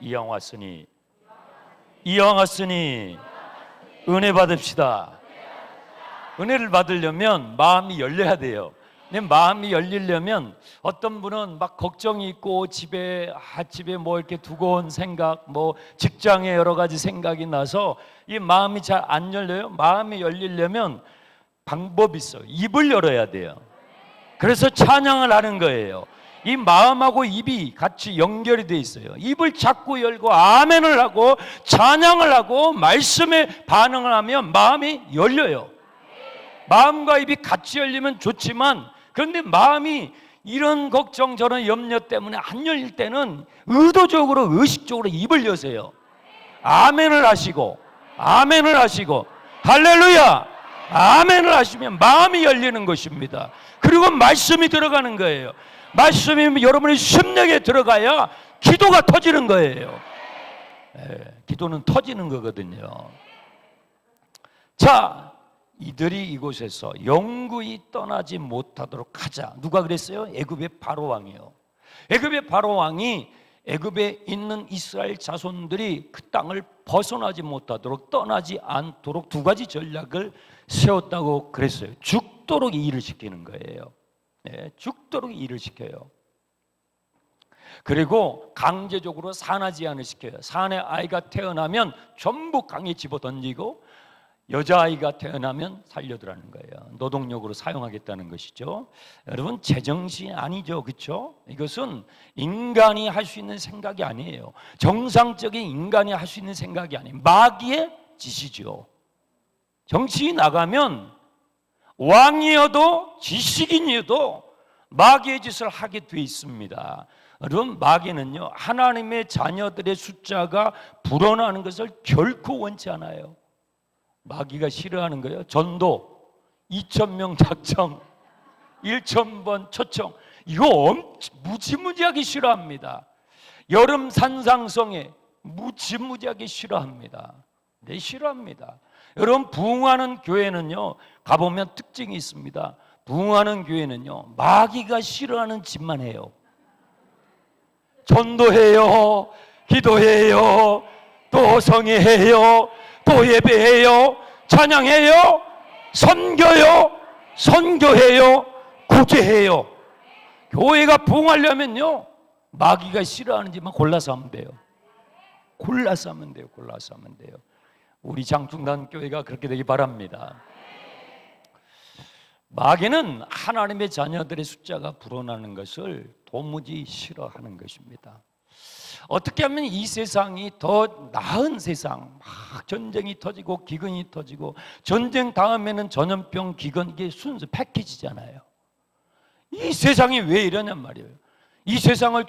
이왕 왔으니 은혜 받읍시다. 은혜를 받으려면 마음이 열려야 돼요. 내 마음이 열리려면 어떤 분은 막 걱정이 있고 집에 뭐 이렇게 두고 온 생각, 뭐 직장에 여러 가지 생각이 나서 이 마음이 잘 안 열려요. 마음이 열리려면 방법이 있어요. 입을 열어야 돼요. 그래서 찬양을 하는 거예요. 이 마음하고 입이 같이 연결이 돼 있어요. 입을 자꾸 열고 아멘을 하고 찬양을 하고 말씀에 반응을 하면 마음이 열려요. 마음과 입이 같이 열리면 좋지만, 그런데 마음이 이런 걱정 저런 염려 때문에 안 열릴 때는 의도적으로 의식적으로 입을 여세요. 아멘을 하시고 할렐루야 아멘을 하시면 마음이 열리는 것입니다. 그리고 말씀이 들어가는 거예요. 말씀이 여러분의 심령에 들어가야 기도가 터지는 거예요. 기도는 터지는 거거든요. 자, 이들이 이곳에서 영구히 떠나지 못하도록 하자. 누가 그랬어요? 애굽의 바로 왕이요. 애굽의 바로 왕이 애굽에 있는 이스라엘 자손들이 그 땅을 벗어나지 못하도록, 떠나지 않도록 두 가지 전략을 세웠다고 그랬어요. 죽도록 이 일을 시키는 거예요. 죽도록 일을 시켜요. 그리고 강제적으로 산화제한을 시켜요. 산에 아이가 태어나면 전부 강에 집어 던지고 여자아이가 태어나면 살려두라는 거예요. 노동력으로 사용하겠다는 것이죠. 여러분, 제정신이 아니죠, 그렇죠? 이것은 인간이 할 수 있는 생각이 아니에요. 정상적인 인간이 할 수 있는 생각이 아니에요. 마귀의 짓이죠. 정신이 나가면 왕이어도 지식인이어도 마귀의 짓을 하게 돼 있습니다. 여러분, 마귀는요, 하나님의 자녀들의 숫자가 불어나는 것을 결코 원치 않아요. 마귀가 싫어하는 거예요. 전도 2,000명 작정, 1,000번 초청, 이거 무지무지하게 싫어합니다. 여름 산상성에 무지무지하게 싫어합니다. 네, 싫어합니다. 여러분, 부흥하는 교회는요, 가보면 특징이 있습니다. 부흥하는 교회는요, 마귀가 싫어하는 짓만 해요. 전도해요, 기도해요, 또 성회해요, 또 예배해요, 찬양해요, 선교해요, 구제해요. 교회가 부흥하려면요, 마귀가 싫어하는 짓만 골라서 하면 돼요. 골라서 하면 돼요. 우리 장충단 교회가 그렇게 되기 바랍니다. 마귀는 하나님의 자녀들의 숫자가 불어나는 것을 도무지 싫어하는 것입니다. 어떻게 하면 이 세상이 더 나은 세상, 막 전쟁이 터지고 기근이 터지고, 전쟁 다음에는 전염병, 기근, 이게 순수 패키지잖아요. 이 세상이 왜 이러냔 말이에요. 이 세상을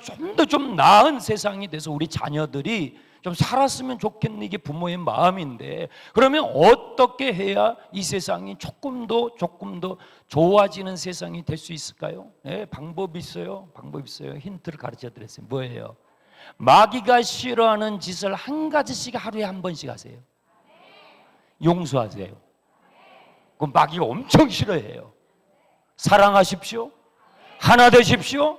좀 나은 세상이 돼서 우리 자녀들이 좀 살았으면 좋겠는, 이게 부모의 마음인데, 그러면 어떻게 해야 이 세상이 조금 더 좋아지는 세상이 될 수 있을까요? 방법이 있어요. 힌트를 가르쳐 드렸어요. 뭐예요? 마귀가 싫어하는 짓을 한 가지씩 하루에 한 번씩 하세요. 용서하세요. 그럼 마귀가 엄청 싫어해요. 사랑하십시오. 하나 되십시오.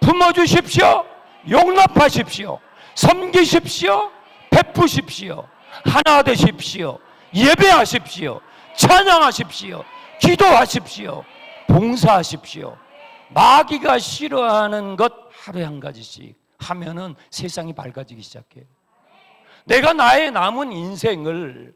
품어주십시오. 용납하십시오. 섬기십시오. 베푸십시오. 하나 되십시오. 예배하십시오. 찬양하십시오. 기도하십시오. 봉사하십시오. 마귀가 싫어하는 것 하루에 한 가지씩 하면은 세상이 밝아지기 시작해요. 내가 나의 남은 인생을,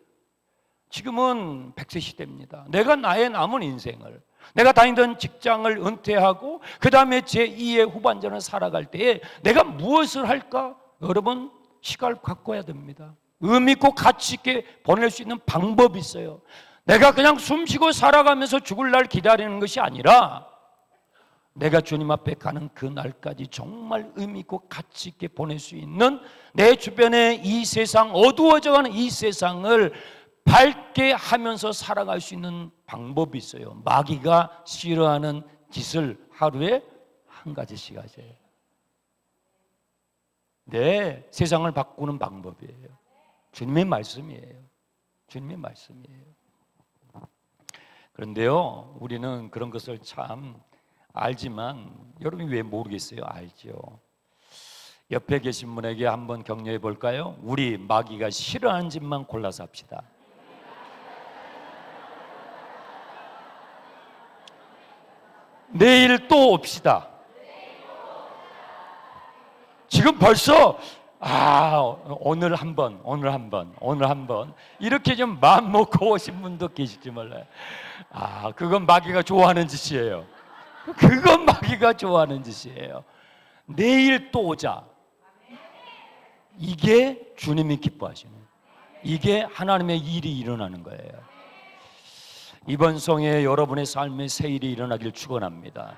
지금은 100세 시대입니다. 내가 나의 남은 인생을, 내가 다니던 직장을 은퇴하고 그 다음에 제2의 후반전을 살아갈 때에 내가 무엇을 할까? 여러분, 시간을 바꿔야 됩니다. 의미 있고 가치 있게 보낼 수 있는 방법이 있어요. 내가 그냥 숨쉬고 살아가면서 죽을 날 기다리는 것이 아니라, 내가 주님 앞에 가는 그 날까지 정말 의미 있고 가치 있게 보낼 수 있는, 내 주변에 이 세상, 어두워져가는 이 세상을 밝게 하면서 살아갈 수 있는 방법이 있어요. 마귀가 싫어하는 짓을 하루에 한 가지씩 하세요. 네, 세상을 바꾸는 방법이에요. 주님의 말씀이에요. 그런데요, 우리는 그런 것을 참 알지만, 여러분이 왜 모르겠어요? 알죠. 옆에 계신 분에게 한번 격려해 볼까요? 우리 마귀가 싫어하는 집만 골라서 합시다. 내일 또 옵시다. 지금 벌써 오늘 한번 이렇게 좀 마음 먹고 오신 분도 계실지 몰라요. 그건 마귀가 좋아하는 짓이에요. 그건 마귀가 좋아하는 짓이에요. 내일 또 오자. 이게 주님이 기뻐하시는, 이게 하나님의 일이 일어나는 거예요. 이번 성에 여러분의 삶에 새 일이 일어나길 축원합니다.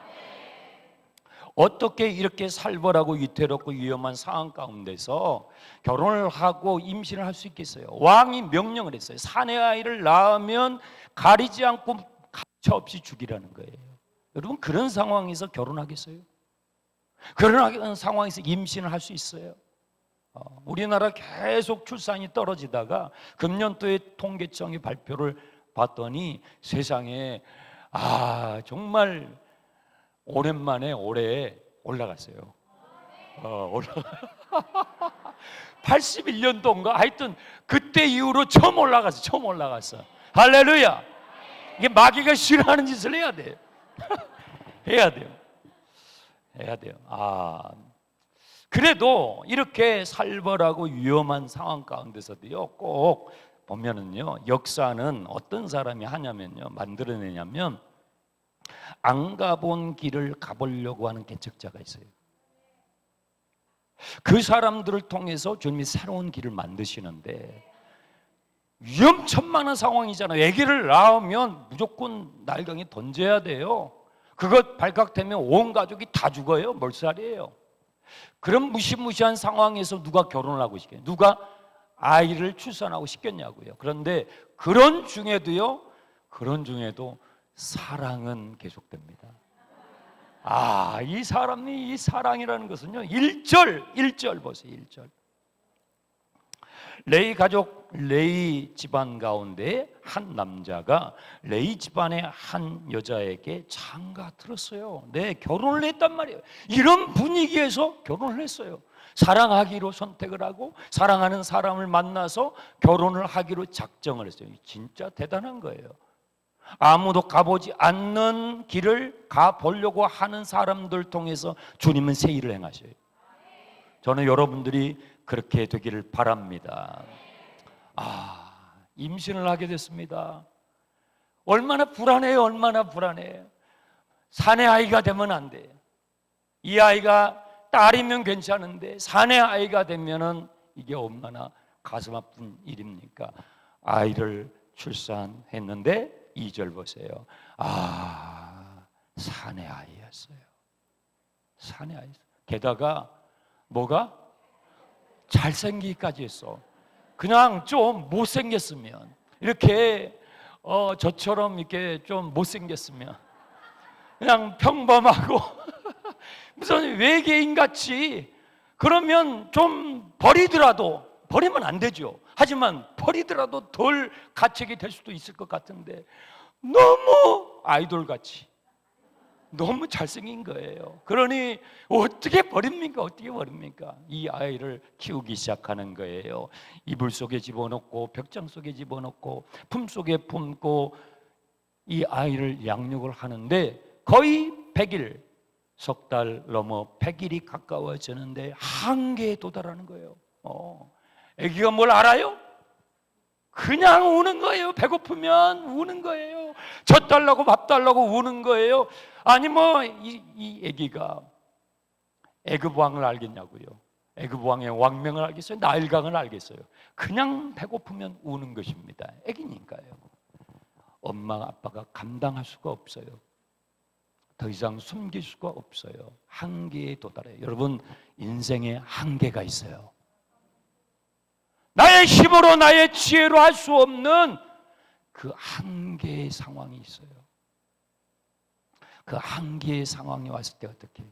어떻게 이렇게 살벌하고 위태롭고 위험한 상황 가운데서 결혼을 하고 임신을 할 수 있겠어요? 왕이 명령을 했어요. 사내 아이를 낳으면 가리지 않고 가차 없이 죽이라는 거예요. 여러분, 그런 상황에서 결혼하겠어요? 그런 상황에서 임신을 할 수 있어요? 우리나라 계속 출산이 떨어지다가 금년도에 통계청이 발표를 봤더니 세상에 정말 오랜만에 올해 올라갔어요. 81년도인가 하여튼 그때 이후로 처음 올라갔어. 할렐루야. 이게 마귀가 싫어하는 짓을 해야 돼요. 해야 돼요. 그래도 이렇게 살벌하고 위험한 상황 가운데서도요, 꼭 보면은요, 역사는 어떤 사람이 하냐면요, 만들어내냐면 안 가본 길을 가보려고 하는 개척자가 있어요. 그 사람들을 통해서 주님이 새로운 길을 만드시는데, 위험천만한 상황이잖아요. 아기를 낳으면 무조건 날강에 던져야 돼요. 그것 발각되면 온 가족이 다 죽어요. 멀살이에요. 그런 무시무시한 상황에서 누가 결혼을 하고 싶겠냐, 누가 아이를 출산하고 싶겠냐고요. 그런데 그런 중에도 사랑은 계속됩니다. 이 사랑이라는 것은요, 1절 보세요. 1절. 레위 집안 가운데 한 남자가 레위 집안의 한 여자에게 장가 들었어요. 네, 결혼을 했단 말이에요. 이런 분위기에서 결혼을 했어요. 사랑하기로 선택을 하고 사랑하는 사람을 만나서 결혼을 하기로 작정을 했어요. 진짜 대단한 거예요. 아무도 가보지 않는 길을 가보려고 하는 사람들 통해서 주님은 새 일을 행하셔요. 저는 여러분들이 그렇게 되기를 바랍니다. 임신을 하게 됐습니다. 얼마나 불안해요. 사내 아이가 되면 안 돼요. 이 아이가 딸이면 괜찮은데 사내 아이가 되면은 이게 얼마나 가슴 아픈 일입니까? 아이를 출산했는데 2절 보세요. 사내 아이였어요. 게다가 뭐가? 잘생기기까지 했어. 그냥 좀 못생겼으면, 이렇게 저처럼 이렇게 좀 못생겼으면, 그냥 평범하고 무슨 외계인 같이, 그러면 좀 버리면 안 되죠. 하지만 버리더라도 덜 가책이 될 수도 있을 것 같은데 너무 아이돌같이 너무 잘생긴 거예요. 그러니 어떻게 버립니까? 이 아이를 키우기 시작하는 거예요. 이불 속에 집어넣고 벽장 속에 집어넣고 품 속에 품고 이 아이를 양육을 하는데 거의 100일, 석 달 넘어 100일이 가까워지는데 한계에 도달하는 거예요. 아기가 뭘 알아요? 그냥 우는 거예요. 배고프면 우는 거예요. 젖 달라고 밥 달라고 우는 거예요. 아니 이 아기가 애굽 왕을 알겠냐고요. 애굽 왕의 왕명을 알겠어요? 나일강을 알겠어요? 그냥 배고프면 우는 것입니다. 아기니까요. 엄마 아빠가 감당할 수가 없어요. 더 이상 숨길 수가 없어요. 한계에 도달해요. 여러분, 인생에 한계가 있어요. 나의 힘으로 나의 지혜로 할 수 없는 그 한계의 상황이 있어요. 그 한계의 상황이 왔을 때 어떻게 해요?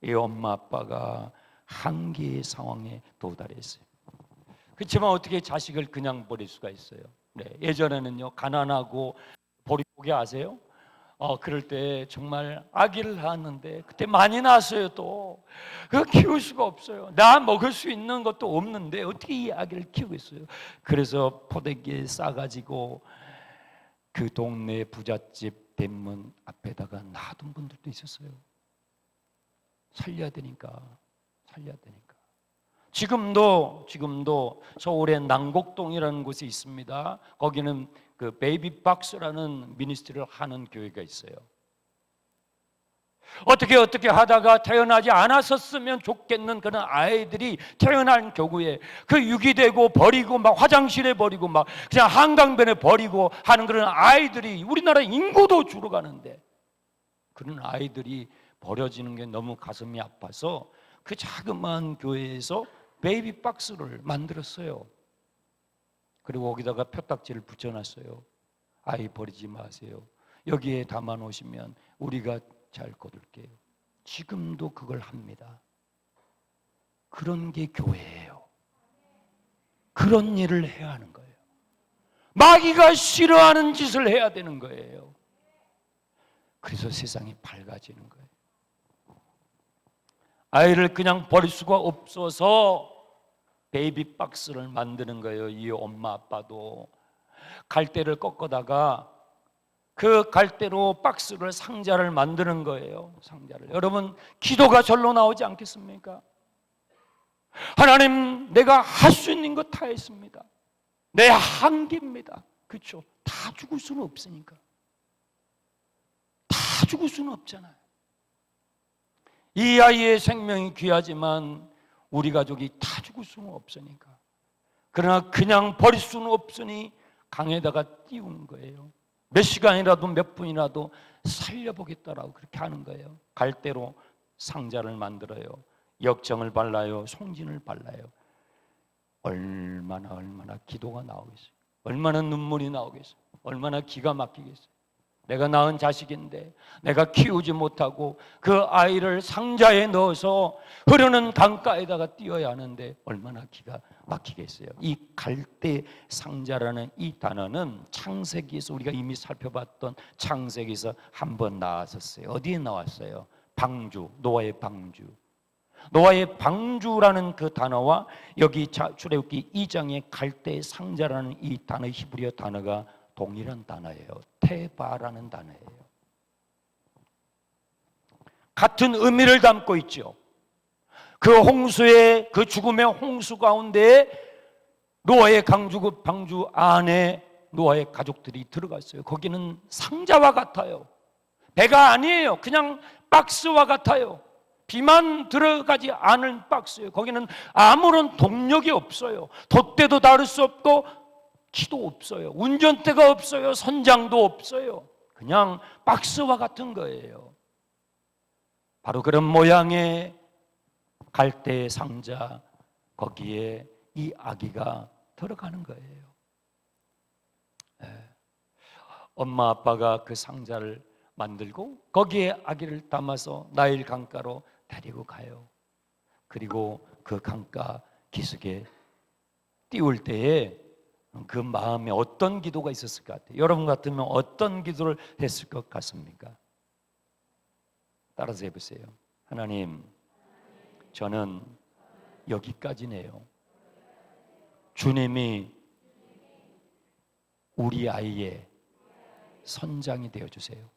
이 엄마 아빠가 한계의 상황에 도달했어요. 그렇지만 어떻게 자식을 그냥 버릴 수가 있어요? 네, 예전에는요, 가난하고 보릿고개 아세요? 그럴 때 정말 아기를 낳았는데 그때 많이 낳았어요. 또 그거 키울 수가 없어요. 나 먹을 수 있는 것도 없는데 어떻게 이 아기를 키우겠어요? 그래서 포대기에 싸가지고 그 동네 부잣집 대문 앞에다가 놔둔 분들도 있었어요. 살려야 되니까. 지금도 서울의 남곡동이라는 곳이 있습니다. 거기는 그 베이비 박스라는 미니스트리를 하는 교회가 있어요. 어떻게 하다가 태어나지 않았었으면 좋겠는 그런 아이들이 태어난 교구에 그 유기되고 버리고 막 화장실에 버리고 막 그냥 한강변에 버리고 하는 그런 아이들이 우리나라 인구도 줄어가는데 그런 아이들이 버려지는 게 너무 가슴이 아파서 그 자그마한 교회에서 베이비 박스를 만들었어요. 그리고 거기다가 표딱지를 붙여놨어요. 아이 버리지 마세요. 여기에 담아 놓으시면 우리가 잘 거둘게요. 지금도 그걸 합니다. 그런 게 교회예요. 그런 일을 해야 하는 거예요. 마귀가 싫어하는 짓을 해야 되는 거예요. 그래서 세상이 밝아지는 거예요. 아이를 그냥 버릴 수가 없어서 베이비 박스를 만드는 거예요. 이 엄마 아빠도 갈대를 꺾어다가 그 갈대로 박스를 상자를 만드는 거예요. 상자를. 여러분 기도가 절로 나오지 않겠습니까? 하나님 내가 할 수 있는 거 다 했습니다. 내 한계입니다. 그렇죠? 다 죽을 수는 없으니까. 다 죽을 수는 없잖아요. 이 아이의 생명이 귀하지만 우리 가족이 다 죽을 수는 없으니까. 그러나 그냥 버릴 수는 없으니 강에다가 띄우는 거예요. 몇 시간이라도 몇 분이라도 살려보겠다라고 그렇게 하는 거예요. 갈대로 상자를 만들어요. 역정을 발라요. 송진을 발라요. 얼마나 기도가 나오겠어요. 얼마나 눈물이 나오겠어요. 얼마나 기가 막히겠어요. 내가 낳은 자식인데 내가 키우지 못하고 그 아이를 상자에 넣어서 흐르는 강가에다가 띄워야 하는데 얼마나 기가 막히겠어요. 이 갈대 상자라는 이 단어는 창세기에서 우리가 이미 살펴봤던 창세기에서 한번 나왔었어요. 어디에 나왔어요? 방주, 노아의 방주. 노아의 방주라는 그 단어와 여기 출애굽기 2장의 갈대 상자라는 이 단어, 히브리어 단어가 동일한 단어예요. 테바라는 단어예요. 같은 의미를 담고 있죠. 그 홍수의 그 죽음의 홍수 가운데 노아의 방주 안에 노아의 가족들이 들어갔어요. 거기는 상자와 같아요. 배가 아니에요. 그냥 박스와 같아요. 비만 들어가지 않은 박스예요. 거기는 아무런 동력이 없어요. 돛대도 다룰 수 없고 키도 없어요. 운전대가 없어요. 선장도 없어요. 그냥 박스와 같은 거예요. 바로 그런 모양의 갈대 상자, 거기에 이 아기가 들어가는 거예요. 엄마 아빠가 그 상자를 만들고 거기에 아기를 담아서 나일 강가로 데리고 가요. 그리고 그 강가 기슭에 띄울 때에 그 마음에 어떤 기도가 있었을 것 같아요? 여러분 같으면 어떤 기도를 했을 것 같습니까? 따라서 해보세요. 하나님, 저는 여기까지네요. 주님이 우리 아이의 선장이 되어주세요.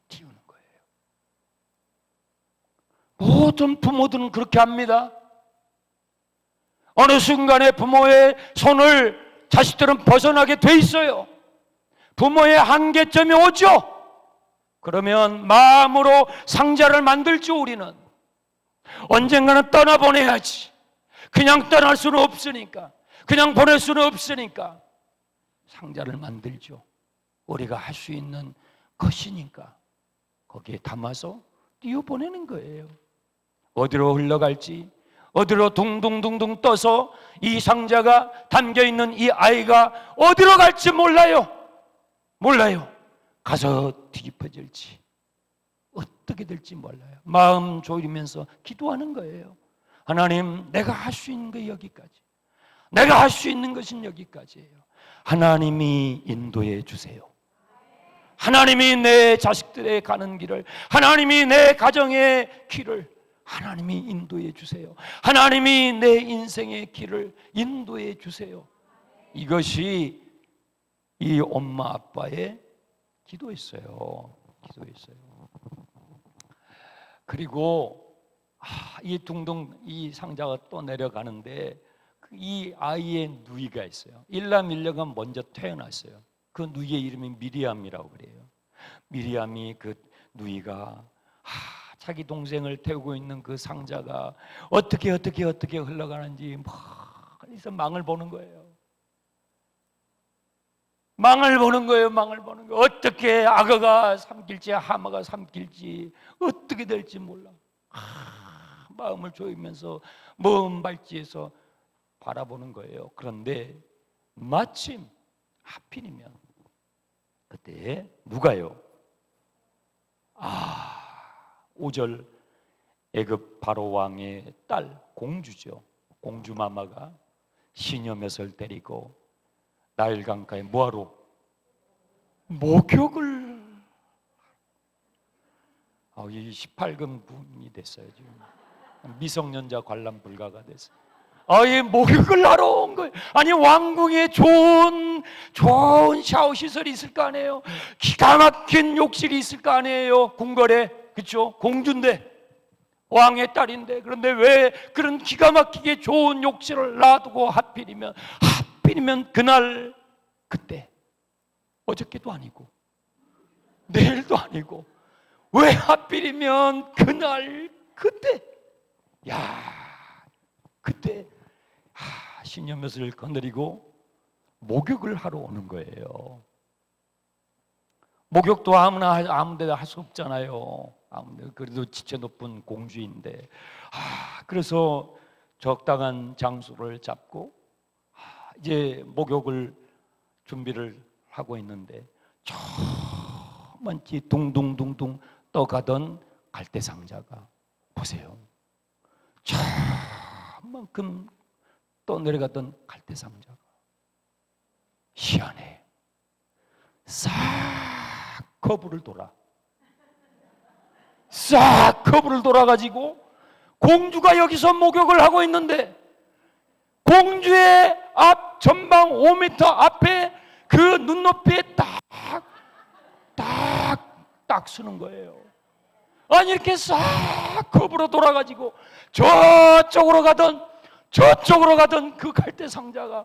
키우는 거예요. 모든 부모들은 그렇게 합니다. 어느 순간에 부모의 손을 자식들은 벗어나게 돼 있어요. 부모의 한계점이 오죠. 그러면 마음으로 상자를 만들죠. 우리는 언젠가는 떠나보내야지. 그냥 떠날 수는 없으니까, 그냥 보낼 수는 없으니까 상자를 만들죠. 우리가 할 수 있는 것이니까 거기에 담아서 띄워보내는 거예요. 어디로 흘러갈지, 어디로 둥둥둥둥 떠서 이 상자가 담겨있는 이 아이가 어디로 갈지 몰라요. 가서 뒤집어질지 어떻게 될지 몰라요. 마음 졸이면서 기도하는 거예요. 하나님, 내가 할 수 있는 게 여기까지. 내가 할 수 있는 것은 여기까지예요. 하나님이 인도해 주세요. 하나님이 내 자식들의 가는 길을, 하나님이 내 가정의 길을 하나님이 인도해 주세요. 하나님이 내 인생의 길을 인도해 주세요. 이것이 이 엄마 아빠의 기도였어요. 그리고 이 둥둥 이 상자가 또 내려가는데 이 아이의 누이가 있어요. 일남일녀가 먼저 태어났어요. 그 누이의 이름이 미리암이라고 그래요. 미리암이 그 누이가 자기 동생을 태우고 있는 그 상자가 어떻게 흘러가는지 그래서 망을 보는 거예요. 망을 보는 거예요. 어떻게 악어가 삼킬지 하마가 삼킬지 어떻게 될지 몰라. 마음을 조이면서 먼 발치에서 바라보는 거예요. 그런데 마침 하필이면 그때 누가요? 5절 애굽 바로 왕의 딸 공주죠. 공주 마마가 시녀몇을 데리고 나일 강가에 뭐하러? 목욕을. 이 18금분이 됐어요. 지금 미성년자 관람 불가가 됐어요. 이 목욕을 하러 온 거예요. 아니 왕궁에 좋은 샤워 시설이 있을 거 아니에요. 기가 막힌 욕실이 있을 거 아니에요. 궁궐에, 그렇죠? 공주인데, 왕의 딸인데, 그런데 왜 그런 기가 막히게 좋은 욕실을 놔두고 하필이면 그날 그때, 어저께도 아니고 내일도 아니고 왜 하필이면 그날 그때, 그때 시녀몇을 거느리고 목욕을 하러 오는 거예요. 목욕도 아무 데나 할 수 없잖아요. 그래도 지체 높은 공주인데 그래서 적당한 장소를 잡고 이제 목욕을 준비를 하고 있는데 저 먼지 둥둥둥둥 떠가던 갈대상자가 보세요. 저만큼 떠내려가던 갈대상자가 시안에 싹 커브를 돌아가지고 공주가 여기서 목욕을 하고 있는데 공주의 앞 전방 5m 앞에 그 눈높이에 딱 서는 거예요. 아니 이렇게 싹 커브로 돌아가지고 저쪽으로 가던 그 갈대상자가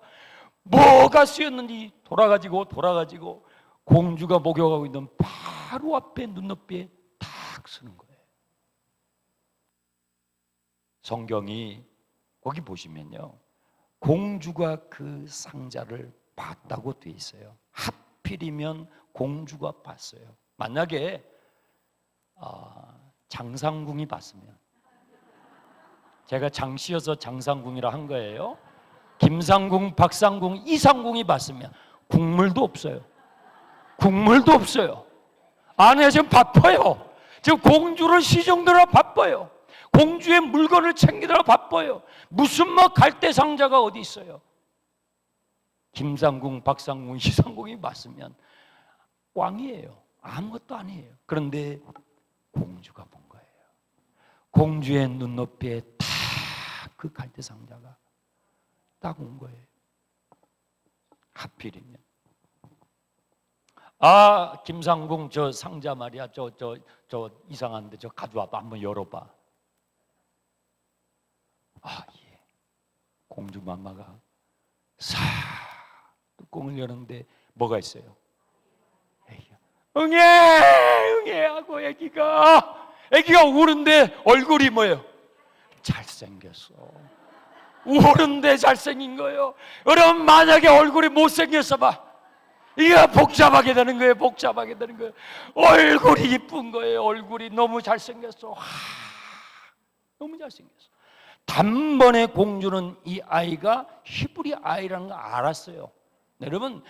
뭐가 쓰였는지 돌아가지고 공주가 목욕하고 있는 바로 앞에 눈높이에 딱 서는 거예요. 성경이 거기 보시면요, 공주가 그 상자를 봤다고 돼 있어요. 하필이면 공주가 봤어요. 만약에 장상궁이 봤으면, 제가 장씨여서 장상궁이라 한 거예요. 김상궁, 박상궁, 이상궁이 봤으면 국물도 없어요. 아내가 지금 바빠요. 지금 공주를 시정들어 바빠요. 공주의 물건을 챙기느라 바빠요. 무슨 갈대상자가 어디 있어요? 김상궁, 박상궁, 이상궁이 봤으면 꽝이에요. 아무것도 아니에요. 그런데 공주가 본 거예요. 공주의 눈높이에 딱 그 갈대상자가 딱 온 거예요. 하필이면 김상궁 저 상자 말이야, 저 이상한데 저 가져와봐, 한번 열어봐. 예. 공주 맘마가 싹 뚜껑을 여는데 뭐가 있어요? 응애 하고 애기가 우는데 얼굴이 뭐예요? 잘생겼어. 우는데 잘생긴 거예요. 여러분 만약에 얼굴이 못생겼어 봐, 이게 복잡하게 되는 거예요. 얼굴이 이쁜 거예요. 얼굴이 너무 잘생겼어. 너무 잘생겼어. 단번에 공주는 이 아이가 히브리 아이라는 걸 알았어요. 여러분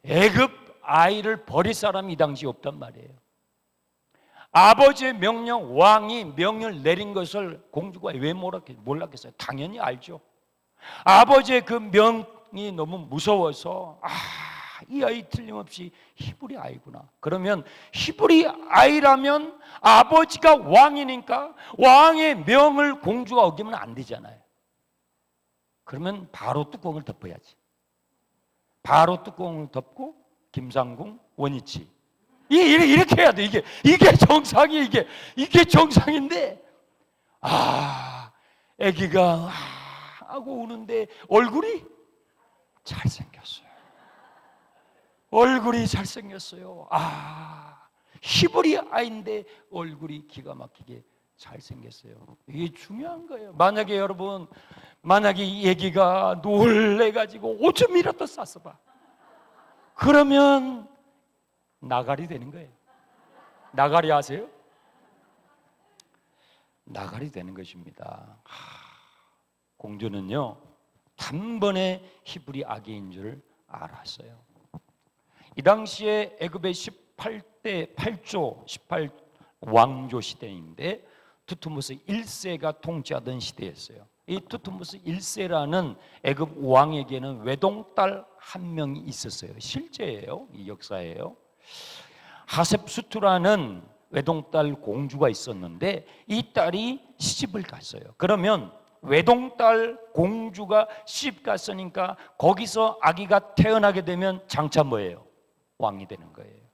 애굽 아이를 버릴 사람이 이 당시 없단 말이에요. 아버지의 명령, 왕이 명령을 내린 것을 공주가 왜 몰랐겠어요? 당연히 알죠. 아버지의 그 상황이 너무 무서워서 이 아이 틀림없이 히브리 아이구나. 그러면 히브리 아이라면 아버지가 왕이니까 왕의 명을 공주가 어기면 안 되잖아요. 그러면 바로 뚜껑을 덮어야지. 바로 뚜껑을 덮고 김상궁 원위치. 이렇게 해야 돼. 이게 정상이 이게 정상인데 아기가 하고 우는데 얼굴이 잘생겼어요. 얼굴이 잘생겼어요. 히브리 아이인데 얼굴이 기가 막히게 잘생겼어요. 이게 중요한 거예요. 만약에 여러분, 이 아기가 놀래가지고 오줌이라도 쌌어 봐. 그러면 나가리 되는 거예요. 나가리 아세요? 나가리 되는 것입니다. 공주는요, 단번에 히브리 아기인 줄 알았어요. 이 당시에 애굽의 18조 18왕조 시대인데 투투모스 1세가 통치하던 시대였어요. 이 투투모스 1세라는 애굽 왕에게는 외동딸 한 명이 있었어요. 실제예요. 이 역사예요. 하셉수투라는 외동딸 공주가 있었는데 이 딸이 시집을 갔어요. 그러면 외동딸 공주가 시집 갔으니까 거기서 아기가 태어나게 되면 장차 뭐예요? 왕이 되는 거예요.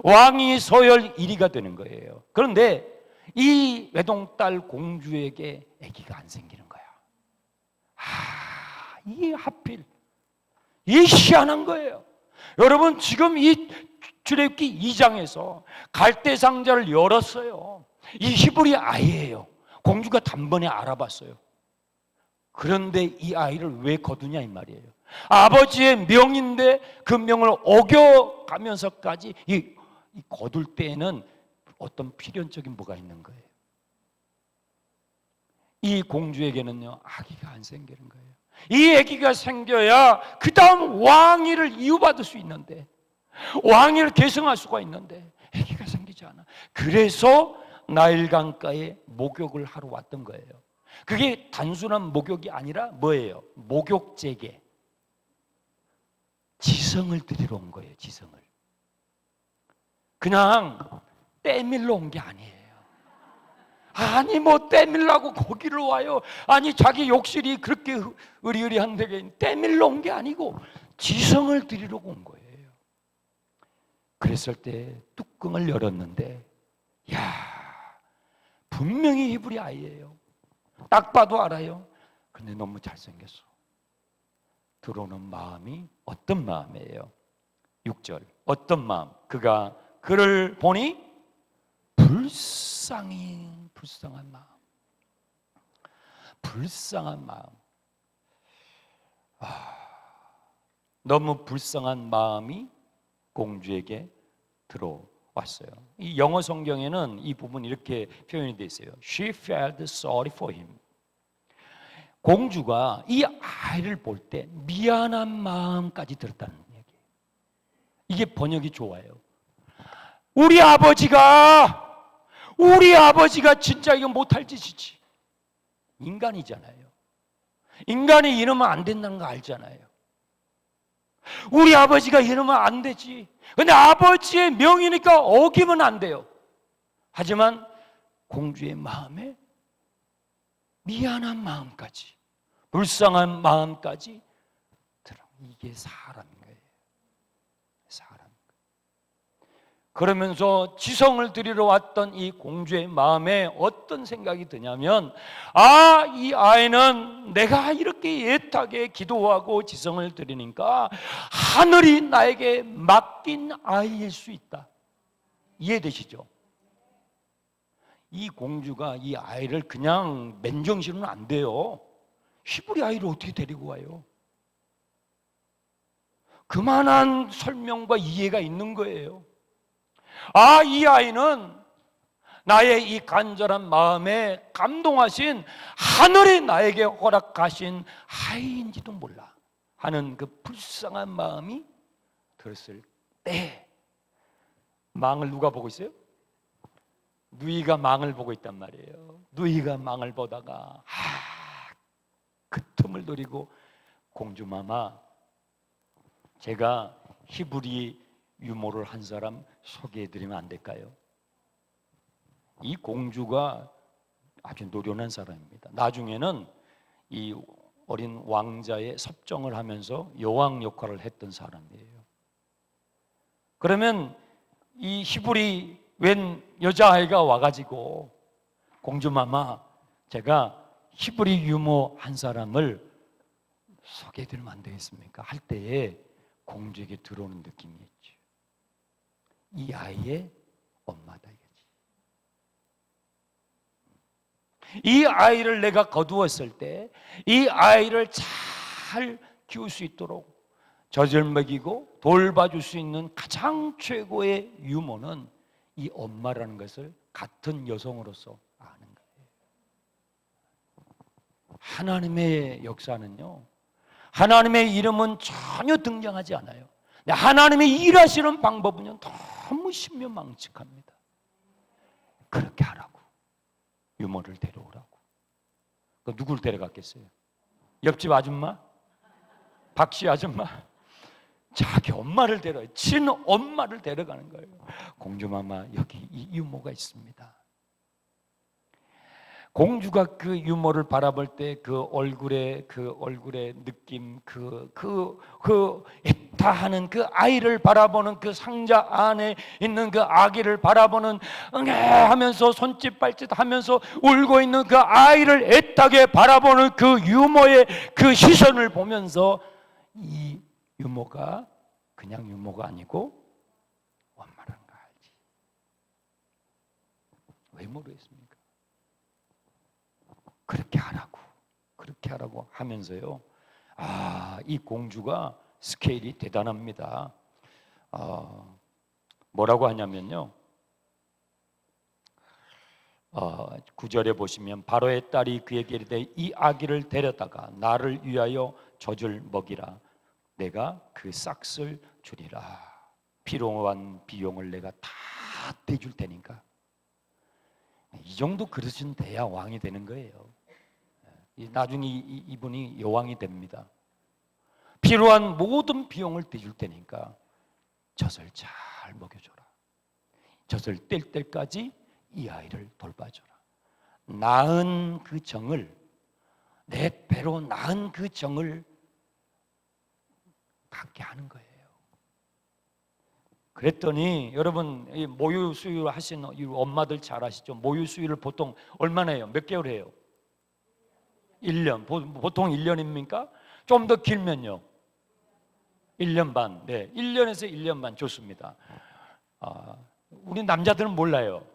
왕이 서열 1위가 되는 거예요. 그런데 이 외동딸 공주에게 아기가 안 생기는 거야. 이게 하필 이 희한한 거예요. 여러분, 지금 이 출애굽기 2장에서 갈대 상자를 열었어요. 이 히브리 아이예요. 공주가 단번에 알아봤어요. 그런데 이 아이를 왜 거두냐 이 말이에요. 아버지의 명인데 그 명을 어겨가면서까지 이 거둘 때에는 어떤 필연적인 뭐가 있는 거예요. 이 공주에게는요, 아기가 안 생기는 거예요. 이 아기가 생겨야 그 다음 왕위를 이유받을 수 있는데, 왕위를 계승할 수가 있는데 아기가 생기지 않아. 그래서 나일강가에 목욕을 하러 왔던 거예요. 그게 단순한 목욕이 아니라 뭐예요? 목욕제계, 지성을 드리러 온 거예요. 지성을. 그냥 때밀러 온 게 아니에요. 아니 뭐 때밀라고 거기로 와요. 아니 자기 욕실이 그렇게 의리의리한데 때밀러 온 게 아니고 지성을 드리려고 온 거예요. 그랬을 때 뚜껑을 열었는데 분명히 히브리 아이예요. 딱 봐도 알아요. 근데 너무 잘생겼어. 들어오는 마음이 어떤 마음이에요? 6절 어떤 마음? 그가 그를 보니 불쌍한 마음. 불쌍한 마음. 너무 불쌍한 마음이 공주에게 들어왔어요. 이 영어 성경에는 이 부분이 이렇게 표현이 되어 있어요. She felt sorry for him. 공주가 이 아이를 볼 때 미안한 마음까지 들었다는 얘기예요. 이게 번역이 좋아요. 우리 아버지가 진짜 이거 못할 짓이지. 인간이잖아요. 인간이 이러면 안 된다는 거 알잖아요. 우리 아버지가 이러면 안 되지. 근데 아버지의 명이니까 어기면 안 돼요. 하지만 공주의 마음에 미안한 마음까지, 불쌍한 마음까지 들어. 이게 사람인 거예요. 사람. 그러면서 지성을 드리러 왔던 이 공주의 마음에 어떤 생각이 드냐면, 이 아이는 내가 이렇게 애타게 기도하고 지성을 드리니까 하늘이 나에게 맡긴 아이일 수 있다. 이해되시죠? 이 공주가 이 아이를 그냥 맨정신은 안 돼요. 히브리 아이를 어떻게 데리고 와요? 그만한 설명과 이해가 있는 거예요. 이 아이는 나의 이 간절한 마음에 감동하신 하늘이 나에게 허락하신 아이인지도 몰라 하는 그 불쌍한 마음이 들었을 때, 망을 누가 보고 있어요? 누이가 망을 보고 있단 말이에요. 누이가 망을 보다가 그 틈을 노리고 공주마마, 제가 히브리 유모를 한 사람 소개해드리면 안 될까요? 이 공주가 아주 노련한 사람입니다. 나중에는 이 어린 왕자의 섭정을 하면서 여왕 역할을 했던 사람이에요. 그러면 이 히브리 웬 여자아이가 와가지고 공주마마, 제가 히브리 유모 한 사람을 소개해드리면 안 되겠습니까? 할 때에 공주에게 들어오는 느낌이 있죠. 이 아이의 엄마다 이거지. 이 아이를 내가 거두었을 때 이 아이를 잘 키울 수 있도록 젖을 먹이고 돌봐줄 수 있는 가장 최고의 유모는 이 엄마라는 것을 같은 여성으로서 아는 거예요. 하나님의 역사는요, 하나님의 이름은 전혀 등장하지 않아요. 하나님의 일하시는 방법은요 너무 신묘망측합니다. 그렇게 하라고, 유모를 데려오라고. 누굴 데려갔겠어요? 옆집 아줌마? 박씨 아줌마? 자기 엄마를 데려요. 친엄마를 데려가는 거예요. 공주마마, 여기 이 유모가 있습니다. 공주가 그 유모를 바라볼 때 그 얼굴의 느낌, 애타하는 그 아이를 바라보는, 그 상자 안에 있는 그 아기를 바라보는, 응애하면서 손짓 발짓 하면서 울고 있는 그 아이를 애타게 바라보는 그 유모의 그 시선을 보면서 이 유모가 그냥 유모가 아니고 엄마라는 거 알지. 왜 모르겠습니까? 그렇게 하라고 하면서요, 이 공주가 스케일이 대단합니다. 뭐라고 하냐면요, 9절에 보시면 바로의 딸이 그에게 이르되 이 아기를 데려다가 나를 위하여 젖을 먹이라. 내가 그 싹을 주리라. 필요한 비용을 내가 다 대줄 테니까. 이 정도 그릇은 돼야 왕이 되는 거예요. 나중에 이분이 여왕이 됩니다. 필요한 모든 비용을 대줄 테니까 젖을 잘 먹여줘라. 젖을 뗄 때까지 이 아이를 돌봐줘라. 낳은 그 정을, 내 배로 낳은 그 정을 갖게 하는 거예요. 그랬더니 여러분, 모유 수유 하시는 엄마들 잘 아시죠? 모유 수유를 보통 얼마나 해요? 몇 개월 해요? 1년. 보통 1년입니까? 좀 더 길면요? 1년 반. 네, 1년에서 1년 반 좋습니다. 우리 남자들은 몰라요.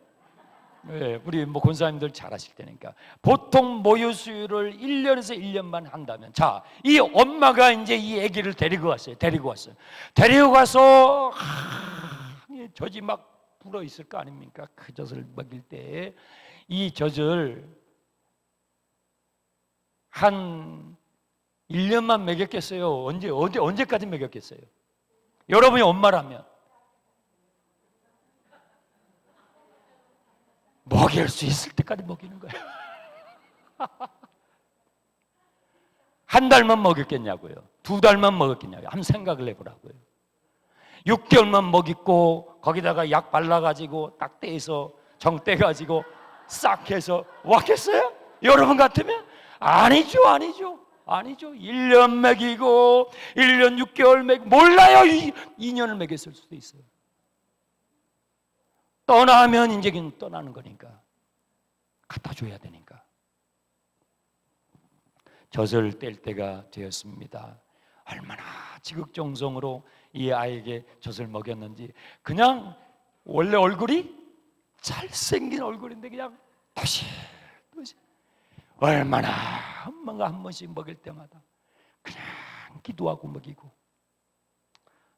네, 우리 권사님들 잘 아실 테니까. 보통 모유 수유를 1년에서 1년 반 한다면, 자, 이 엄마가 이제 이 아기를 데리고 왔어요. 데리고 가서 젖이 막 불어 있을 거 아닙니까? 그 젖을 먹일 때 이 젖을 한 1년만 먹였겠어요? 언제까지 먹였겠어요? 여러분이 엄마라면 먹일 수 있을 때까지 먹이는 거예요. 한 달만 먹였겠냐고요? 2달만 먹였겠냐고요? 한번 생각을 해보라고요. 6개월만 먹이고 거기다가 약 발라가지고 딱 떼서 정 떼가지고 싹 해서 왔겠어요? 여러분 같으면? 아니죠. 1년 먹이고 1년 6개월 먹이고, 몰라요, 2년을 먹였을 수도 있어요. 떠나면 이제는 떠나는 거니까 갖다 줘야 되니까. 젖을 뗄 때가 되었습니다. 얼마나 지극정성으로 이 아이에게 젖을 먹였는지. 그냥 원래 얼굴이 잘생긴 얼굴인데 그냥 도시 얼마나 엄마가 한 번씩 먹일 때마다 그냥 기도하고 먹이고,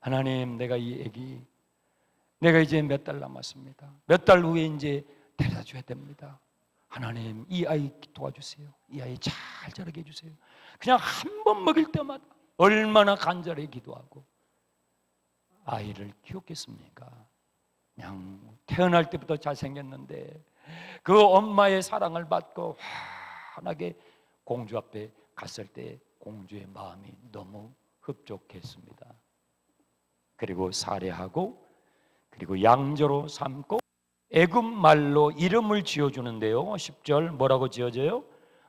하나님, 내가 이 아기, 내가 이제 몇 달 남았습니다. 몇 달 후에 이제 데려다 줘야 됩니다. 하나님, 이 아이 도와주세요. 이 아이 잘 자라게 해주세요. 그냥 한 번 먹일 때마다 얼마나 간절히 기도하고 아이를 키웠겠습니까? 그냥 태어날 때부터 잘생겼는데 그 엄마의 사랑을 받고 환하게 공주 앞에 갔을 때 공주의 마음이 너무 흡족했습니다. 그리고 살해하고 그리고 양조로 삼고 애굽 말로 이름을 지어주는데요. 10절 뭐라고 지어져요?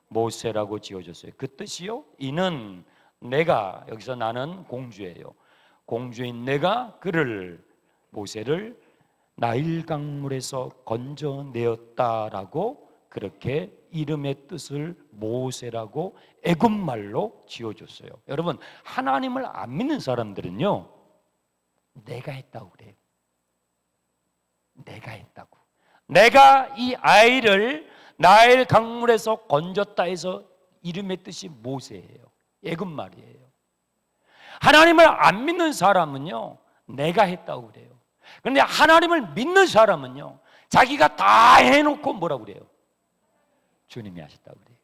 모세라고 지어졌어요. 그 뜻이요, 이는 내가, 여기서 나는 공주예요. 공주인 내가 그를, 모세를 나일 강물에서 건져내었다라고 그렇게 이름의 뜻을 모세라고 애굽 말로 지어줬어요. 여러분, 하나님을 안 믿는 사람들은요, 내가 했다고 그래요. 내가 했다고. 내가 이 아이를 나일 강물에서 건졌다 해서 이름의 뜻이 모세예요. 애굽 말이에요. 하나님을 안 믿는 사람은요, 내가 했다고 그래요. 그런데 하나님을 믿는 사람은요, 자기가 다 해놓고 뭐라고 그래요? 주님이 하셨다고 그래요.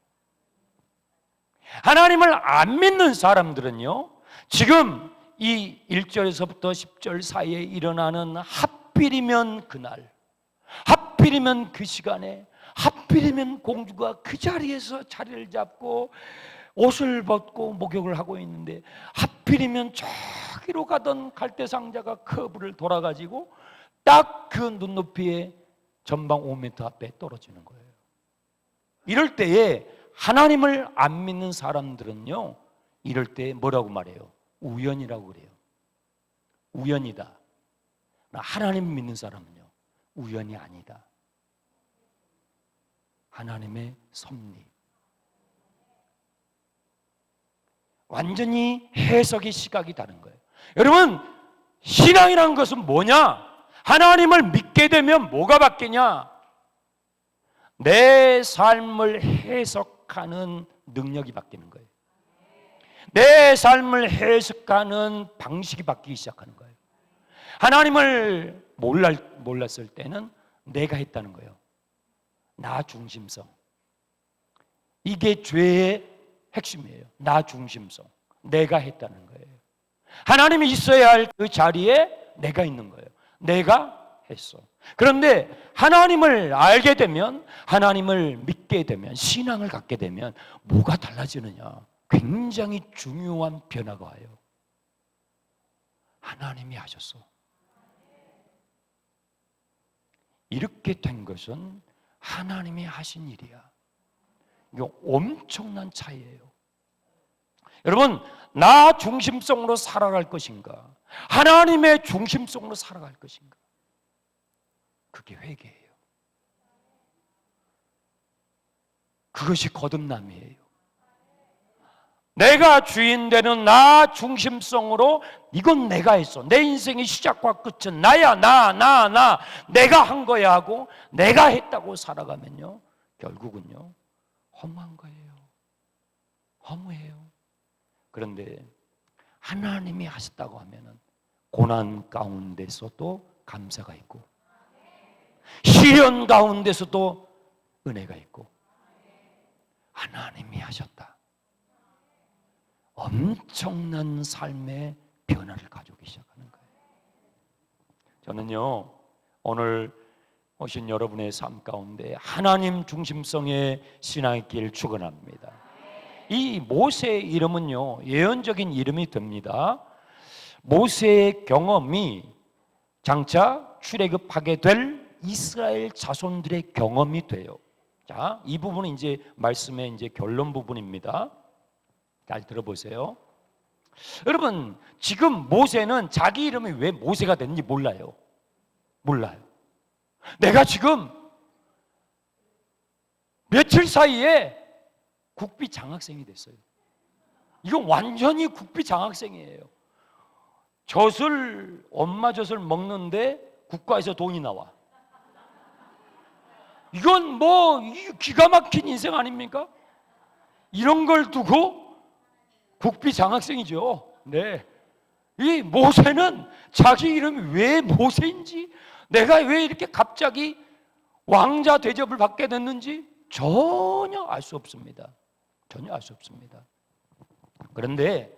하나님을 안 믿는 사람들은요, 지금 이 1절에서부터 10절 사이에 일어나는 하필이면 그날, 하필이면 그 시간에, 하필이면 공주가 그 자리에서 자리를 잡고 옷을 벗고 목욕을 하고 있는데, 하필이면 저기로 가던 갈대상자가 커브를 돌아가지고 딱 그 눈높이에 전방 5m 앞에 떨어지는 거예요. 이럴 때에 하나님을 안 믿는 사람들은요, 이럴 때 뭐라고 말해요? 우연이라고 그래요. 우연이다. 하나님 믿는 사람은요, 우연이 아니다. 하나님의 섭리. 완전히 해석의 시각이 다른 거예요. 여러분, 신앙이라는 것은 뭐냐? 하나님을 믿게 되면 뭐가 바뀌냐? 내 삶을 해석하는 능력이 바뀌는 거예요. 내 삶을 해석하는 방식이 바뀌기 시작하는 거예요. 하나님을 몰랐을 때는 내가 했다는 거예요. 나 중심성. 이게 죄의 핵심이에요. 나 중심성. 내가 했다는 거예요. 하나님이 있어야 할 그 자리에 내가 있는 거예요. 내가 했어. 그런데 하나님을 알게 되면, 하나님을 믿게 되면, 신앙을 갖게 되면 뭐가 달라지느냐? 굉장히 중요한 변화가 와요. 하나님이 하셨어. 이렇게 된 것은 하나님이 하신 일이야. 이거 엄청난 차이예요. 여러분, 나 중심성으로 살아갈 것인가, 하나님의 중심성으로 살아갈 것인가, 그게 회개예요. 그것이 거듭남이에요. 내가 주인 되는 나 중심성으로, 이건 내가 했어, 내 인생의 시작과 끝은 나야, 내가 한 거야 하고 내가 했다고 살아가면요, 결국은요 허무한 거예요. 허무해요. 그런데 하나님이 하셨다고 하면은 고난 가운데서도 감사가 있고, 시련 가운데서도 은혜가 있고, 하나님이 하셨다. 엄청난 삶의 변화를 가져오기 시작하는 거예요. 저는요, 오늘 오신 여러분의 삶 가운데 하나님 중심성의 신앙의 길을 축원합니다. 이 모세의 이름은요, 예언적인 이름이 됩니다. 모세의 경험이 장차 출애굽하게 될 이스라엘 자손들의 경험이 돼요. 자, 이 부분은 이제 말씀의 이제 결론 부분입니다. 잘 들어보세요. 여러분, 지금 모세는 자기 이름이 왜 모세가 됐는지 몰라요. 몰라요. 내가 지금 며칠 사이에 국비 장학생이 됐어요. 이건 완전히 국비 장학생이에요. 엄마 젖을 먹는데 국가에서 돈이 나와. 이건 뭐 기가 막힌 인생 아닙니까? 이런 걸 두고 국비 장학생이죠. 네. 이 모세는 자기 이름이 왜 모세인지, 내가 왜 이렇게 갑자기 왕자 대접을 받게 됐는지 전혀 알 수 없습니다. 전혀 알 수 없습니다. 그런데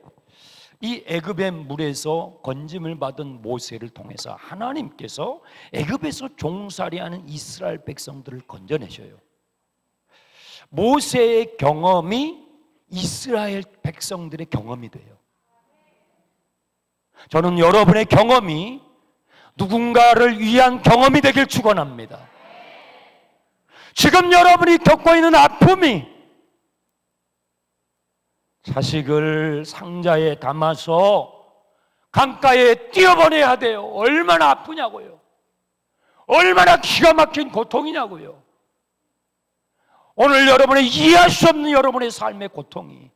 이 애굽의 물에서 건짐을 받은 모세를 통해서 하나님께서 애굽에서 종살이하는 이스라엘 백성들을 건져내셔요. 모세의 경험이 이스라엘 백성들의 경험이 돼요. 저는 여러분의 경험이 누군가를 위한 경험이 되길 축원합니다. 지금 여러분이 겪고 있는 아픔이 자식을 상자에 담아서 강가에 뛰어보내야 돼요. 얼마나 아프냐고요. 얼마나 기가 막힌 고통이냐고요. 오늘 여러분의 이해할 수 없는 여러분의 삶의 고통이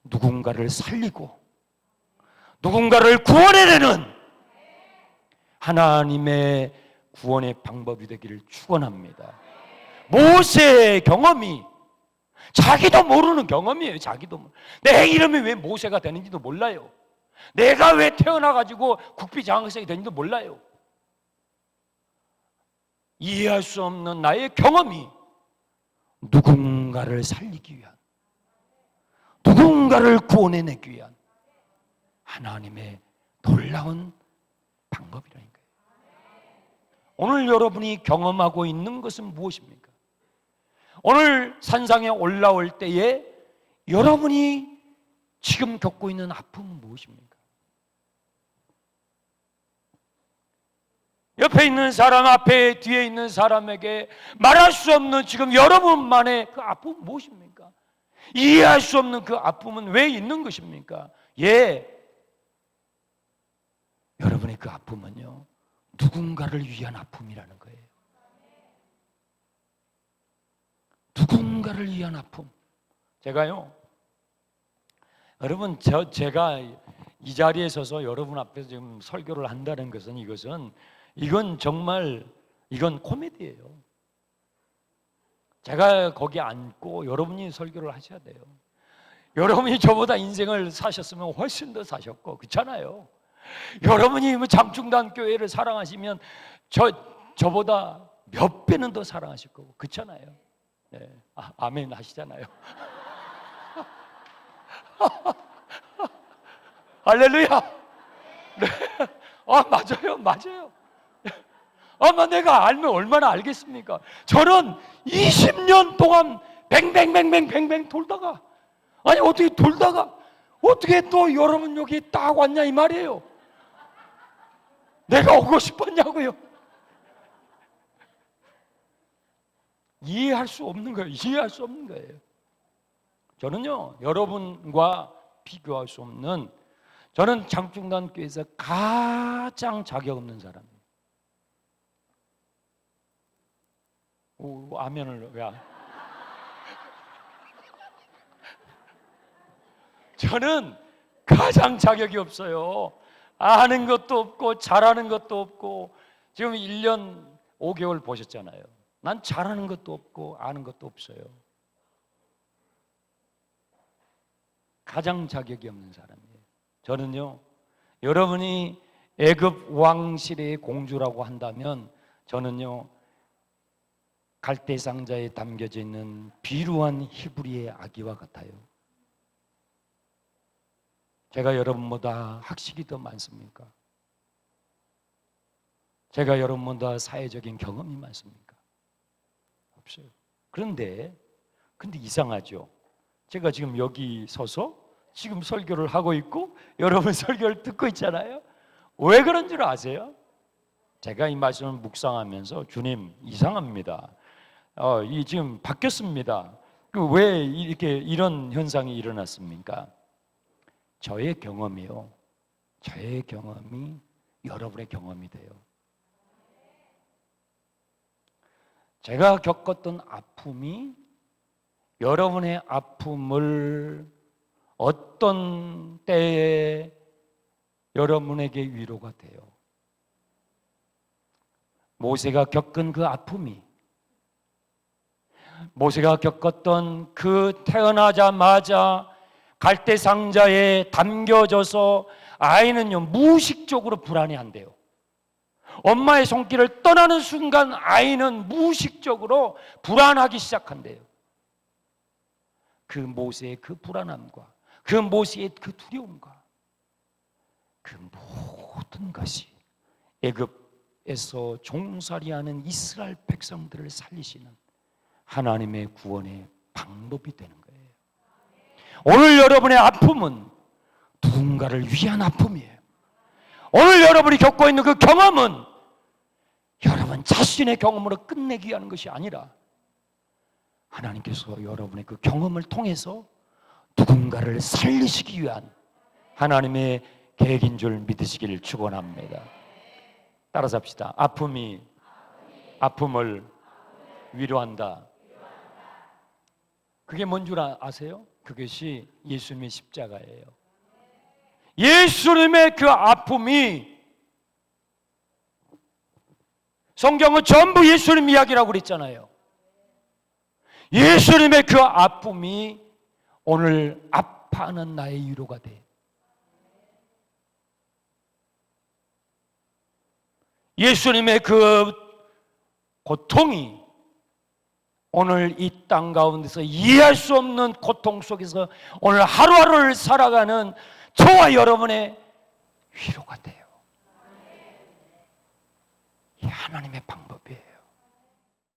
누군가를 살리고 누군가를 구원해내는 하나님의 구원의 방법이 되기를 축원합니다. 모세의 경험이 자기도 모르는 경험이에요. 자기도 내 이름이 왜 모세가 되는지도 몰라요. 내가 왜 태어나가지고 국비장학생이 되는지도 몰라요. 이해할 수 없는 나의 경험이 누군가를 살리기 위한, 누군가를 구원해내기 위한 하나님의 놀라운 방법이라는 거예요. 오늘 여러분이 경험하고 있는 것은 무엇입니까? 오늘 산상에 올라올 때에 여러분이 지금 겪고 있는 아픔은 무엇입니까? 옆에 있는 사람, 앞에 뒤에 있는 사람에게 말할 수 없는 지금 여러분만의 그 아픔은 무엇입니까? 이해할 수 없는 그 아픔은 왜 있는 것입니까? 여러분의 그 아픔은요, 누군가를 위한 아픔이라는 거예요. 누군가를 위한 아픔. 제가요, 여러분, 제가 이 자리에 서서 여러분 앞에서 지금 설교를 한다는 것은 이건 정말 코미디예요. 제가 거기 앉고 여러분이 설교를 하셔야 돼요. 여러분이 저보다 인생을 사셨으면 훨씬 더 사셨고, 그렇잖아요. 여러분이 장충단 교회를 사랑하시면 저보다 몇 배는 더 사랑하실 거고, 그렇잖아요. 네. 아멘 하시잖아요. 할렐루야. 네. 맞아요. 아마 내가 알면 얼마나 알겠습니까? 저는 20년 동안 뱅뱅 돌다가, 아니 어떻게 돌다가 어떻게 또 여러분 여기 딱 왔냐 이 말이에요. 내가 오고 싶었냐고요. 이해할 수 없는 거예요. 저는요, 여러분과 비교할 수 없는, 저는 장충단 교회에서 가장 자격 없는 사람이에요. 아멘을 왜 안? 저는 가장 자격이 없어요. 아는 것도 없고 잘하는 것도 없고, 지금 1년 5개월 보셨잖아요. 난 잘하는 것도 없고 아는 것도 없어요. 가장 자격이 없는 사람이에요. 저는요, 여러분이 애굽 왕실의 공주라고 한다면 저는요, 갈대 상자에 담겨져 있는 비루한 히브리의 아기와 같아요. 제가 여러분보다 학식이 더 많습니까? 제가 여러분보다 사회적인 경험이 많습니까? 없어요. 그런데 이상하죠. 제가 지금 여기 서서 지금 설교를 하고 있고 여러분 설교를 듣고 있잖아요. 왜 그런 줄 아세요? 제가 이 말씀을 묵상하면서 주님, 이상합니다. 이 지금 바뀌었습니다. 왜 이렇게 이런 현상이 일어났습니까? 저의 경험이요, 저의 경험이 여러분의 경험이 돼요. 제가 겪었던 아픔이 여러분의 아픔을 어떤 때에 여러분에게 위로가 돼요. 모세가 겪은 그 아픔이, 모세가 겪었던 그 태어나자마자 갈대 상자에 담겨져서 아이는요, 무의식적으로 불안해한대요. 엄마의 손길을 떠나는 순간 아이는 무의식적으로 불안하기 시작한대요. 그 모세의 그 불안함과 그 모세의 그 두려움과 그 모든 것이 애굽에서 종살이하는 이스라엘 백성들을 살리시는 하나님의 구원의 방법이 되는 거예요. 오늘 여러분의 아픔은 누군가를 위한 아픔이에요. 오늘 여러분이 겪고 있는 그 경험은 여러분 자신의 경험으로 끝내기 위한 것이 아니라 하나님께서 여러분의 그 경험을 통해서 누군가를 살리시기 위한 하나님의 계획인 줄 믿으시기를 축원합니다. 따라서 합시다. 아픔이 아픔을 위로한다. 그게 뭔 줄 아세요? 그것이 예수님의 십자가예요. 예수님의 그 아픔이, 성경은 전부 예수님 이야기라고 그랬잖아요. 예수님의 그 아픔이 오늘 아파하는 나의 위로가 돼. 예수님의 그 고통이 오늘 이 땅 가운데서 이해할 수 없는 고통 속에서 오늘 하루하루를 살아가는 저와 여러분의 위로가 돼요. 이 하나님의 방법이에요.